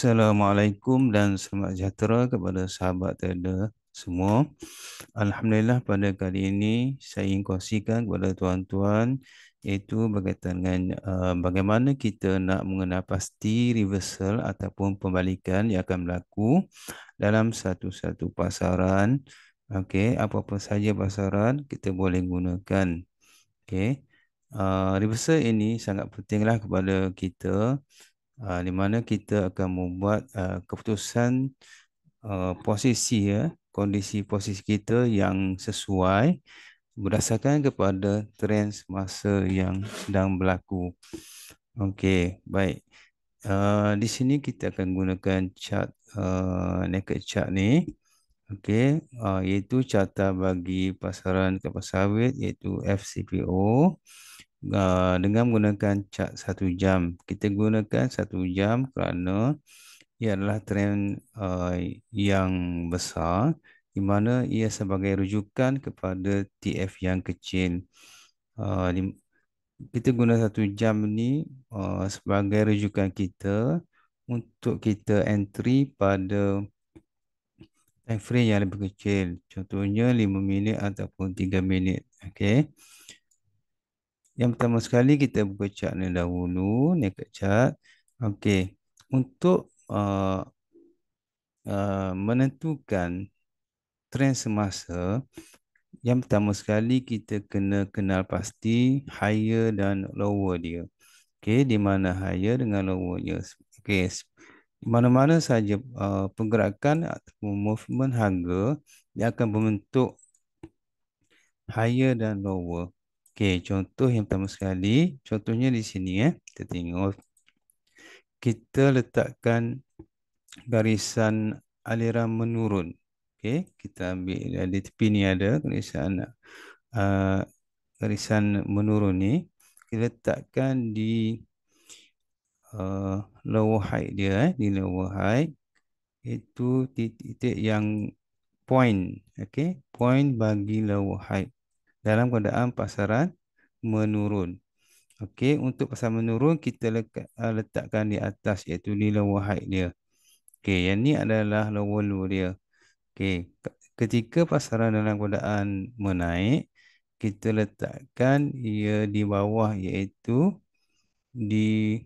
Assalamualaikum dan selamat sejahtera kepada sahabat trader semua. Alhamdulillah pada kali ini saya ingin kongsikan kepada tuan-tuan iaitu berkaitan dengan bagaimana kita nak mengenal pasti reversal ataupun pembalikan yang akan berlaku dalam satu-satu pasaran. Okey, apa-apa saja pasaran kita boleh gunakan. Okey. Reversal ini sangat pentinglah kepada kita di mana kita akan membuat keputusan posisi kondisi posisi kita yang sesuai berdasarkan kepada trend semasa yang sedang berlaku. Okey, baik. Di sini kita akan gunakan chart naked chart ni. Okey, iaitu carta bagi pasaran kelapa sawit iaitu FCPO. Dengan menggunakan cat 1 jam. Kita gunakan 1 jam kerana ia adalah trend yang besar di mana ia sebagai rujukan kepada TF yang kecil. Kita guna 1 jam ni sebagai rujukan kita untuk kita entry pada time frame yang lebih kecil. Contohnya 5 minit ataupun 3 minit. Okey. Yang pertama sekali kita buka chart ni dahulu, naked chart. Okey, untuk menentukan trend semasa, yang pertama sekali kita kena kenal pasti higher dan lower dia. Okey, di mana higher dengan lower dia. Okey, di mana-mana saja pergerakan ataupun movement harga dia akan membentuk higher dan lower. Okey, contoh yang pertama sekali, contohnya di sini kita tengok kita letakkan garisan aliran menurun. Okey, kita ambil di tepi ni ada uh, garisan menurun ni. Kita letakkan di lower height dia di lower height itu titik yang point, okey, point bagi lower height dalam keadaan pasaran menurun. Okey, untuk pasaran menurun kita letakkan di atas iaitu di lower height dia. Okey, yang ni adalah lower low dia. Okey, ketika pasaran dalam keadaan menaik, kita letakkan ia di bawah iaitu di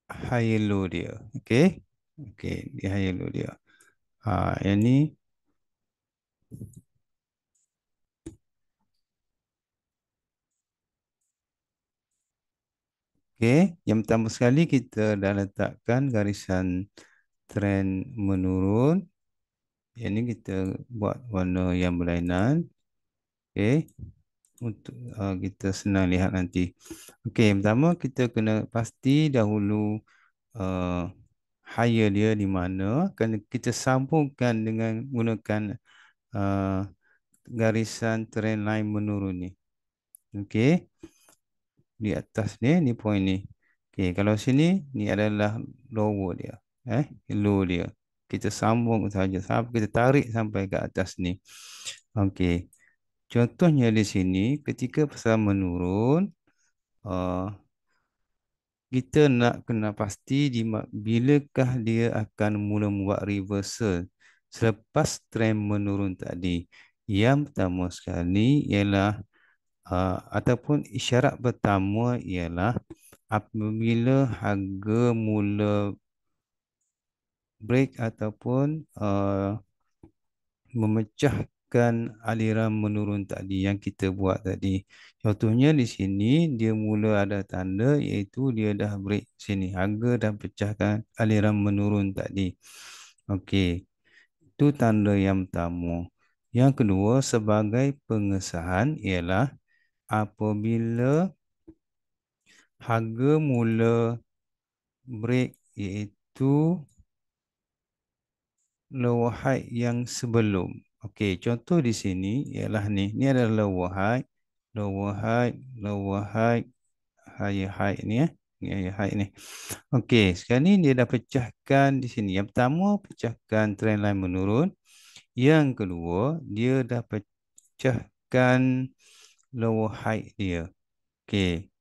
high low dia. Okey. Okey, di high low dia. Yang ni okey, yang pertama sekali kita dah letakkan garisan trend menurun. Yang ni kita buat warna yang berlainan. Okey, untuk kita senang lihat nanti. Okey, yang pertama kita kena pasti dahulu uh, higher dia di mana. Kena kita sambungkan dengan gunakan uh, garisan trend line menurun ni. Okey, di atas ni point ni. Okey, kalau sini ni adalah lower dia, low dia. Kita sambung saja sampai kita tarik sampai ke atas ni. Okey. Contohnya di sini ketika pasar menurun, kita nak kena pasti bilakah dia akan mula membuat reversal selepas trend menurun tadi. Yang pertama sekali ialah ataupun isyarat pertama ialah apabila harga mula break ataupun memecahkan aliran menurun tadi yang kita buat tadi. Contohnya di sini dia mula ada tanda iaitu dia dah break sini. Harga dah pecahkan aliran menurun tadi. Okey. Itu tanda yang pertama. Yang kedua sebagai pengesahan ialah apabila harga mula break iaitu lower height yang sebelum. Okey, contoh di sini ialah ni. Ni adalah lower height, lower height, lower height, higher height ni Ni higher height ni. Okey, sekarang ni dia dah pecahkan di sini. Yang pertama pecahkan trend line menurun. Yang kedua, dia dah pecahkan lower height dia. Okey.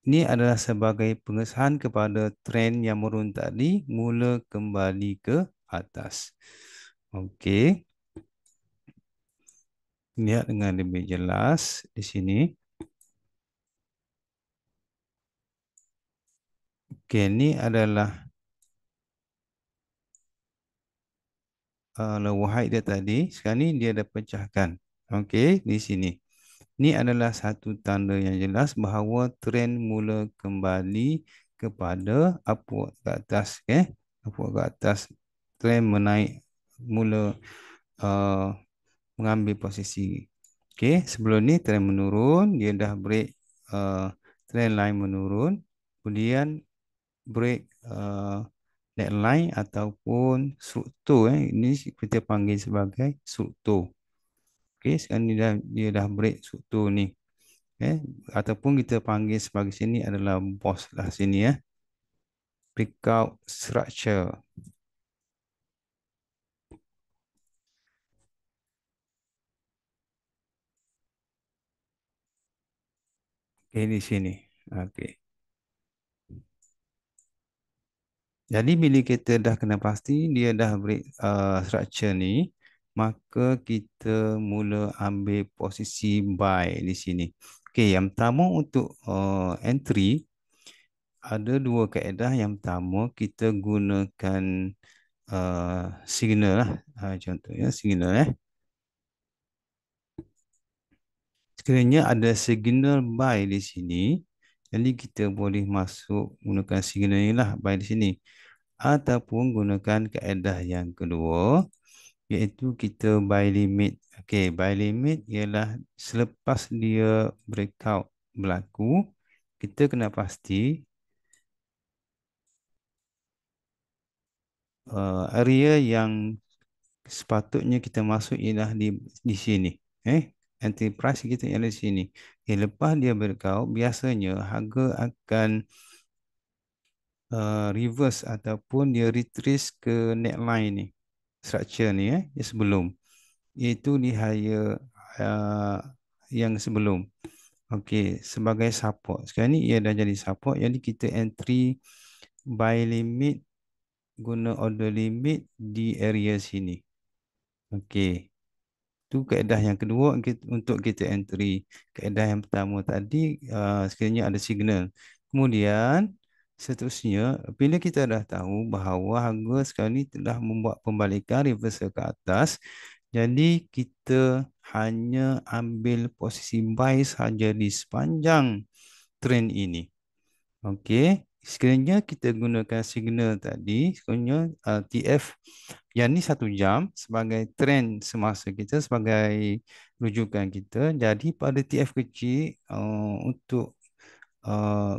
Ini adalah sebagai pengesahan kepada trend yang menurun tadi mula kembali ke atas. Okey, lihat dengan lebih jelas di sini. Okey, ini adalah lower height dia tadi. Sekarang ni dia dah pecahkan. Okey, di sini. Ini adalah satu tanda yang jelas bahawa trend mula kembali kepada upward ke atas. Okay? Upward ke atas. Trend menaik mula uh, mengambil posisi. Okay? Sebelum ni trend menurun. Dia dah break trend line menurun. Kemudian break neckline ataupun struktur. Ini kita panggil sebagai struktur. Okay? Sekarang dia dah break struktur ni. eh ataupun kita panggil sebagai sini adalah boss lah sini breakout structure. Okay, di sini. Okey. Jadi bila kita dah kena pasti dia dah break structure ni, maka kita mula ambil posisi buy di sini. Okey, yang pertama untuk entry ada dua kaedah. Yang pertama kita gunakan signal lah. Contohnya signal Sekiranya ada signal buy di sini, jadi kita boleh masuk gunakan signal ni lah buy di sini. Ataupun gunakan kaedah yang kedua, iaitu kita buy limit. Okey, buy limit ialah selepas dia breakout berlaku, kita kena pasti area yang sepatutnya kita masuk ialah di sini. Entry price kita ialah di sini. Lepas dia breakout, biasanya harga akan reverse ataupun dia retrace ke neckline ni. Structure ni yang sebelum. Iaitu di higher uh, yang sebelum. Okey, sebagai support. Sekarang ni ia dah jadi support. Jadi kita entry buy limit guna order limit di area sini. Okey. Itu kaedah yang kedua untuk kita entry. Kaedah yang pertama tadi sekiranya ada signal. Kemudian seterusnya bila kita dah tahu bahawa harga sekarang ni telah membuat pembalikan reversal ke atas, jadi kita hanya ambil posisi buy saja di sepanjang trend ini. Okey, sekiranya kita gunakan signal tadi, sekiranya TF yang ni 1 jam sebagai trend semasa kita, sebagai rujukan kita. Jadi pada TF kecil untuk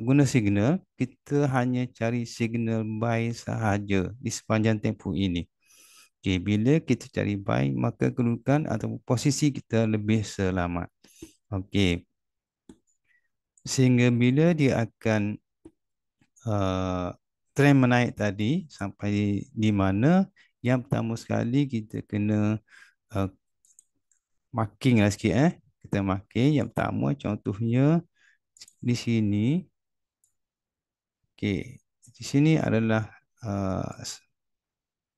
guna signal, kita hanya cari signal buy sahaja di sepanjang tempoh ini. Okey, bila kita cari buy, maka kedudukan atau posisi kita lebih selamat. Okey, sehingga bila dia akan uh, trend menaik tadi sampai di mana, yang pertama sekali kita kena uh, marking lah sikit kita marking yang pertama contohnya di sini. Okey, di sini adalah uh,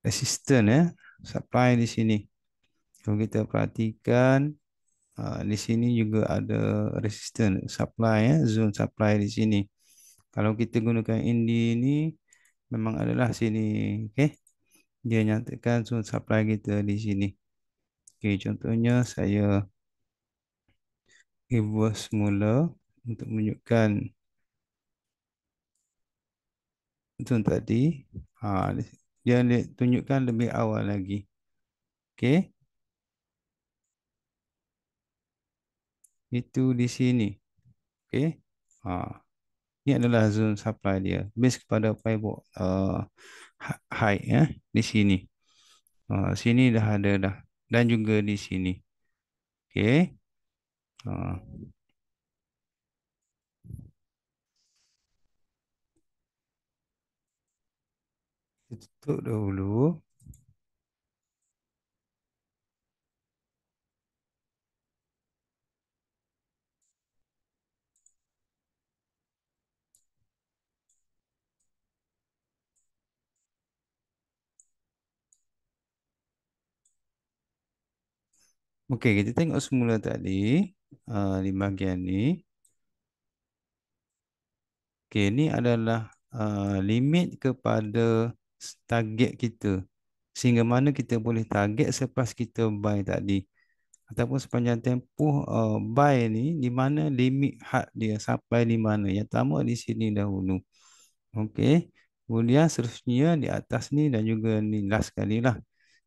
resistance supply di sini. Kalau kita perhatikan di sini juga ada resistance supply zone supply di sini. Kalau kita gunakan indi ni memang adalah sini. Okey, dia nyatakan zone supply kita di sini. Okey, contohnya saya reverse semula untuk menunjukkan zone tadi. Dia tunjukkan lebih awal lagi. Okey, itu di sini. Okey. Ini adalah zone supply dia. Base kepada pivot high di sini. Sini dah ada dah. Dan juga di sini. Okey. Ah, kita tutup dahulu. Okey, kita tengok semula tadi di bahagian ni. Okey, ni adalah limit kepada target kita. Sehingga mana kita boleh target selepas kita buy tadi. Ataupun sepanjang tempoh buy ni, di mana limit had dia sampai di mana. Yang pertama di sini dahulu. Okey. Kemudian seterusnya di atas ni dan juga ni last kali lah.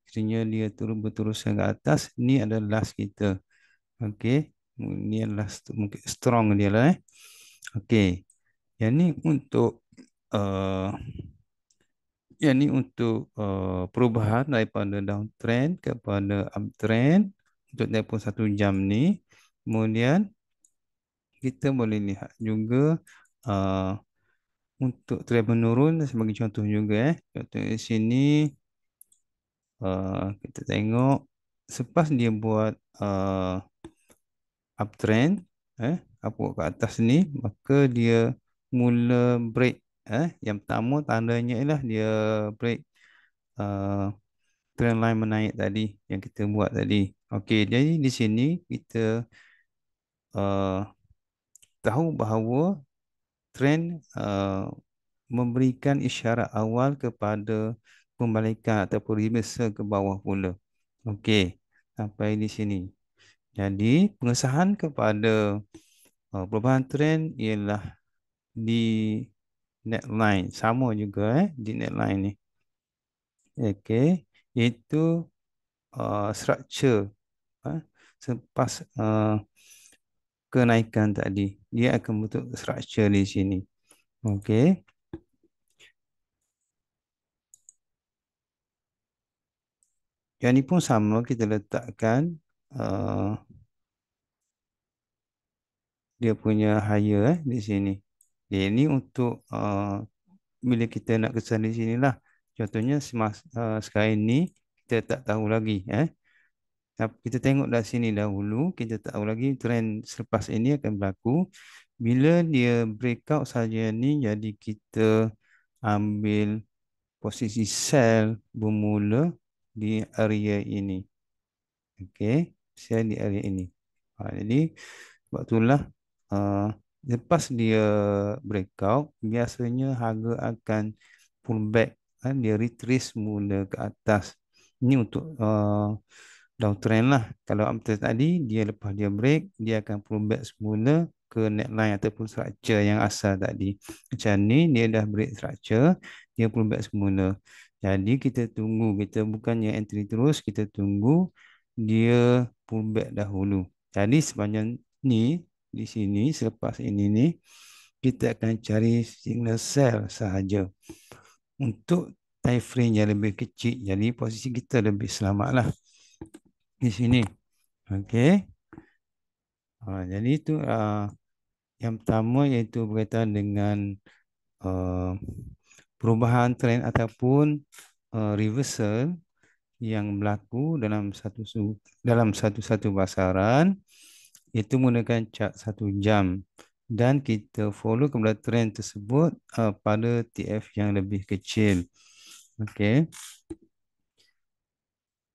Sekiranya dia turun berterusan ke atas, ni adalah last kita. Okey. Ni adalah mungkin strong dia lah. Okey. Yang ni untuk uh, yang ni untuk perubahan daripada downtrend kepada uptrend untuk tempoh 1 jam ni. Kemudian kita boleh lihat juga uh, untuk trend menurun sebagai contoh juga. Contoh di sini kita tengok selepas dia buat uptrend, apa ke atas ni, maka dia mula break. Yang pertama tandanya ialah dia break uh, trend line menaik tadi yang kita buat tadi. Okey, jadi di sini kita uh, tahu bahawa trend memberikan isyarat awal kepada pembalikan ataupun reversal ke bawah pula. Okey, sampai di sini. Jadi, pengesahan kepada perubahan trend ialah di neckline. Sama juga di neckline ni. Okey, itu structure selepas kenaikan tadi. Dia akan bentuk structure di sini. Okey. Yang ni pun sama kita letakkan dia punya higher di sini. Ini untuk bila kita nak kesan di sinilah. Contohnya sekarang ini kita tak tahu lagi. Tapi kita tengok dari sini dahulu, kita tak tahu lagi trend selepas ini akan berlaku. Bila dia breakout saja ni, jadi kita ambil posisi sell bermula di area ini. Okey, sell di area ini. Jadi sebab itulah uh, lepas dia breakout, biasanya harga akan pullback, dia retrace mula ke atas. Ini untuk downtrend lah. Kalau uptrend tadi, dia lepas dia break, dia akan pullback semula ke neckline ataupun structure yang asal tadi. Macam ni, dia dah break structure, dia pullback semula. Jadi kita tunggu, kita bukannya entry terus, kita tunggu dia pullback dahulu. Jadi sepanjang ni, di sini, selepas ini ni, kita akan cari signal sell sahaja. Untuk time frame yang lebih kecil, jadi posisi kita lebih selamat lah di sini. Okey. Jadi itu yang pertama iaitu berkaitan dengan uh, perubahan trend ataupun reversal yang berlaku dalam satu pasaran, itu menggunakan chart 1 jam dan kita follow kepada trend tersebut pada TF yang lebih kecil. Okey.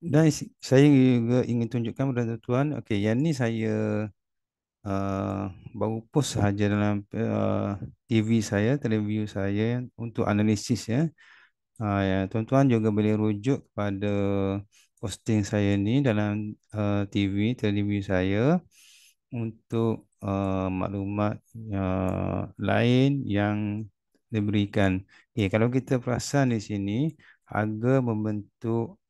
Dan saya juga ingin tunjukkan kepada tuan-tuan, okey, yang ni saya baru post sahaja dalam TV saya, teleview saya untuk analisis ya. Ya, tuan-tuan juga boleh rujuk kepada posting saya ni dalam TV, teleview saya untuk maklumat lain yang diberikan. Kalau kita perasan di sini, harga membentuk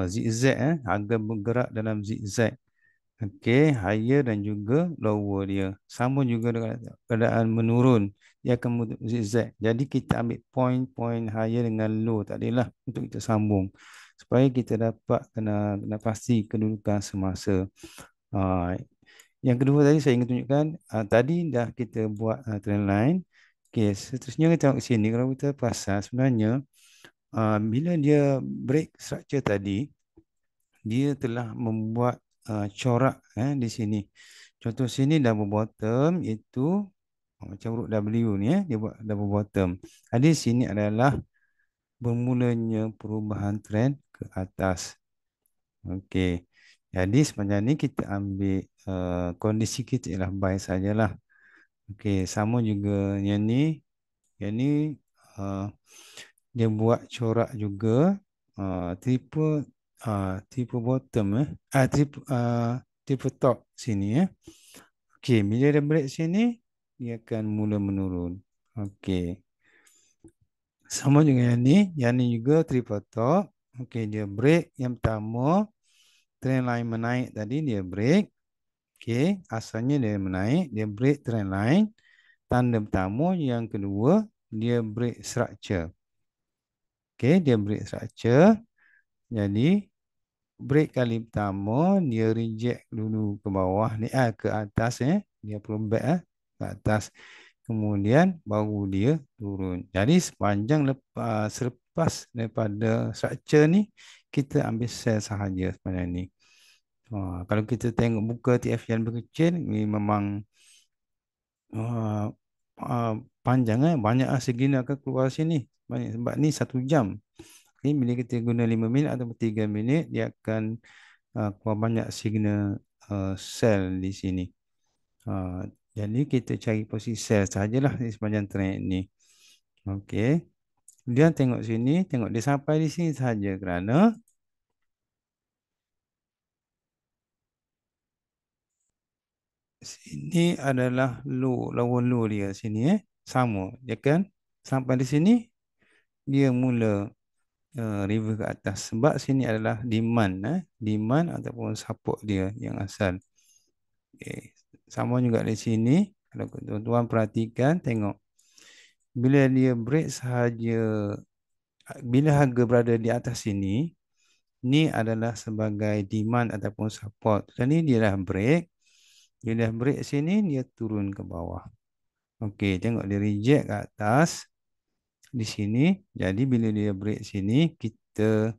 zigzag, harga bergerak dalam zigzag. Okey, higher dan juga lower dia. Sama juga dengan keadaan menurun. Dia akan bentuk zigzag. Jadi kita ambil point-point higher dengan low tadi lah untuk kita sambung. Supaya kita dapat kena pasti kedudukan semasa. Uh, yang kedua tadi saya ingin tunjukkan, tadi dah kita buat trend line. Okey, seterusnya kita tengok sini. Kalau kita perasan sebenarnya, bila dia break structure tadi, dia telah membuat corak di sini. Contoh sini double bottom itu macam huruf W ni dia buat double bottom. Di sini adalah bermulanya perubahan trend ke atas. Okey. Jadi sebenarnya ni kita ambil kondisi kita ialah buy sajalah. Okey, sama juga yang ni uh, dia buat corak juga triple triple bottom triple top sini ya. Okey, bila dia break sini dia akan mula menurun. Okey. Sama dengan yang ni juga triple top. Okey, dia break yang pertama, trend line menaik tadi dia break. Okey, asalnya dia menaik, dia break trend line. Tanda pertama, yang kedua, dia break structure. Okey, dia break structure. Jadi, break kali pertama, dia reject dulu ke bawah ni, ke atas Dia pullback ke atas. Kemudian baru dia turun. Jadi sepanjang selepas daripada structure ni, kita ambil sell sahaja sepanjang ni. Kalau kita tengok buka TF yang berkecil, ni memang uh, panjang banyak signal akan keluar sini. Banyak, sebab ni 1 jam. Okay, bila kita guna 5 minit atau 3 minit, dia akan keluar banyak signal sell di sini. Jadi kita cari posisi sell sajalah di sepanjang trend ni. Okey. Dia tengok sini, tengok dia sampai di sini saja kerana sini adalah low, lower low dia sini sama, dia kan sampai di sini dia mula reverse ke atas sebab sini adalah demand demand ataupun support dia yang asal. Okay. Sama juga di sini, kalau tuan-tuan perhatikan tengok bila dia break sahaja, bila harga berada di atas sini, ni adalah sebagai demand ataupun support. Dan ni dia dah break. Dia dah break sini, dia turun ke bawah. Okey, tengok dia reject ke atas di sini. Jadi bila dia break sini, kita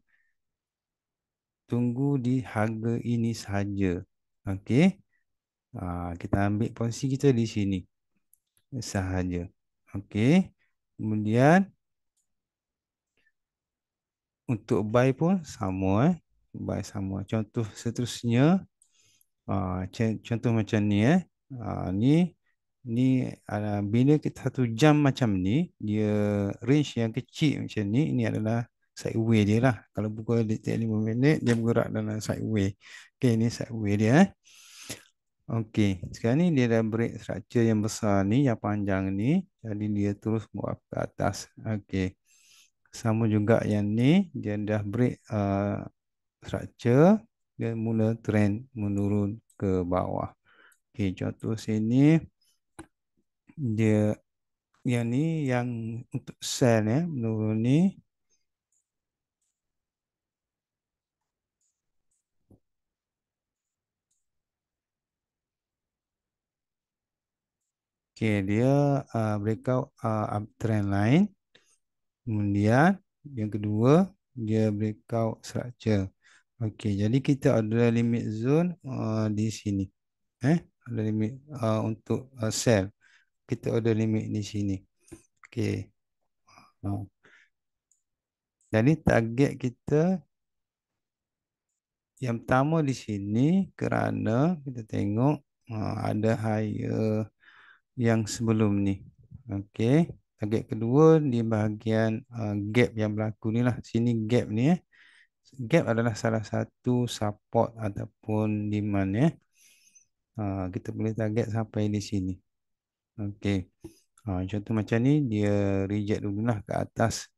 tunggu di harga ini saja. Okey. Kita ambil posisi kita di sini sahaja. Okey. Kemudian untuk buy pun sama buy sama. Contoh seterusnya contoh macam ni ni bila kita 1 jam macam ni, dia range yang kecil macam ni adalah sideway dia lah. Kalau pukul detik 5 minit, dia bergerak dalam sideway. Okey, ni sideway dia Okey, sekarang ni dia dah break structure yang besar ni, yang panjang ni. Jadi dia terus buat ke atas. Okey. Sama juga yang ni, dia dah break structure, dia mula trend menurun ke bawah. Okey, contoh sini dia yang ni yang untuk sell menurun ni. Okey, dia breakout uptrend line. Kemudian yang kedua dia breakout structure. Okey, jadi kita ada limit zone di sini. Ada limit untuk sell. Kita ada limit di sini. Okey. Jadi target kita yang pertama di sini kerana kita tengok ada higher yang sebelum ni. Okey. Target kedua di bahagian gap yang berlaku ni lah. Sini gap ni Gap adalah salah satu support ataupun demand kita boleh target sampai di sini. Okey. Contoh macam ni dia reject dululah ke atas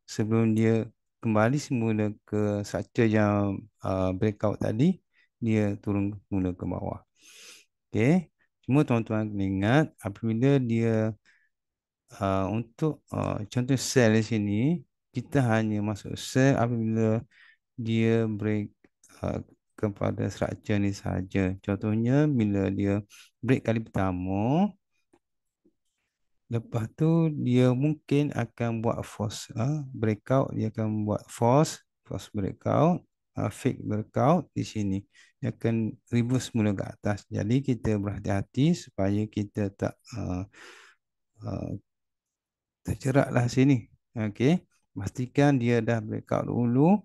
sebelum dia kembali semula ke structure yang breakout tadi, dia turun mula ke bawah. Okey. Cuma tuan-tuan kena ingat apabila dia untuk contoh sell di sini, kita hanya masuk sell apabila dia break uh, kepada structure ni saja. Contohnya bila dia break kali pertama, lepas tu dia mungkin akan buat force breakout, dia akan buat force breakout, fake breakout di sini. Dia akan reverse mula ke atas. Jadi kita berhati-hati supaya kita tak uh, terjerat lah sini. Okey. Pastikan dia dah breakout dulu.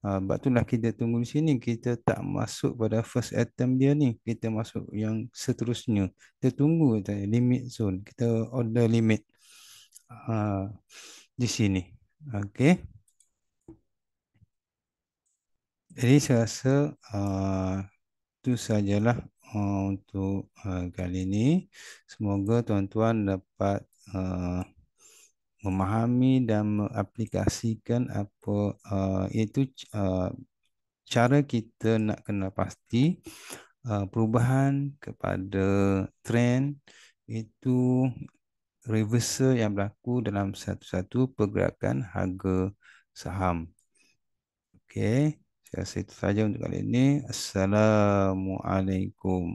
Sebab itulah kita tunggu di sini. Kita tak masuk pada first attempt dia ni. Kita masuk yang seterusnya. Kita tunggu tadi, limit zone. Kita order limit di sini. Okey. Jadi saya rasa itu sajalah untuk kali ini. Semoga tuan-tuan dapat memahami dan mengaplikasikan apa itu cara kita nak kena pasti perubahan kepada trend itu reversal yang berlaku dalam satu-satu pergerakan harga saham. Okey, saya rasa itu saja untuk kali ini. Assalamualaikum.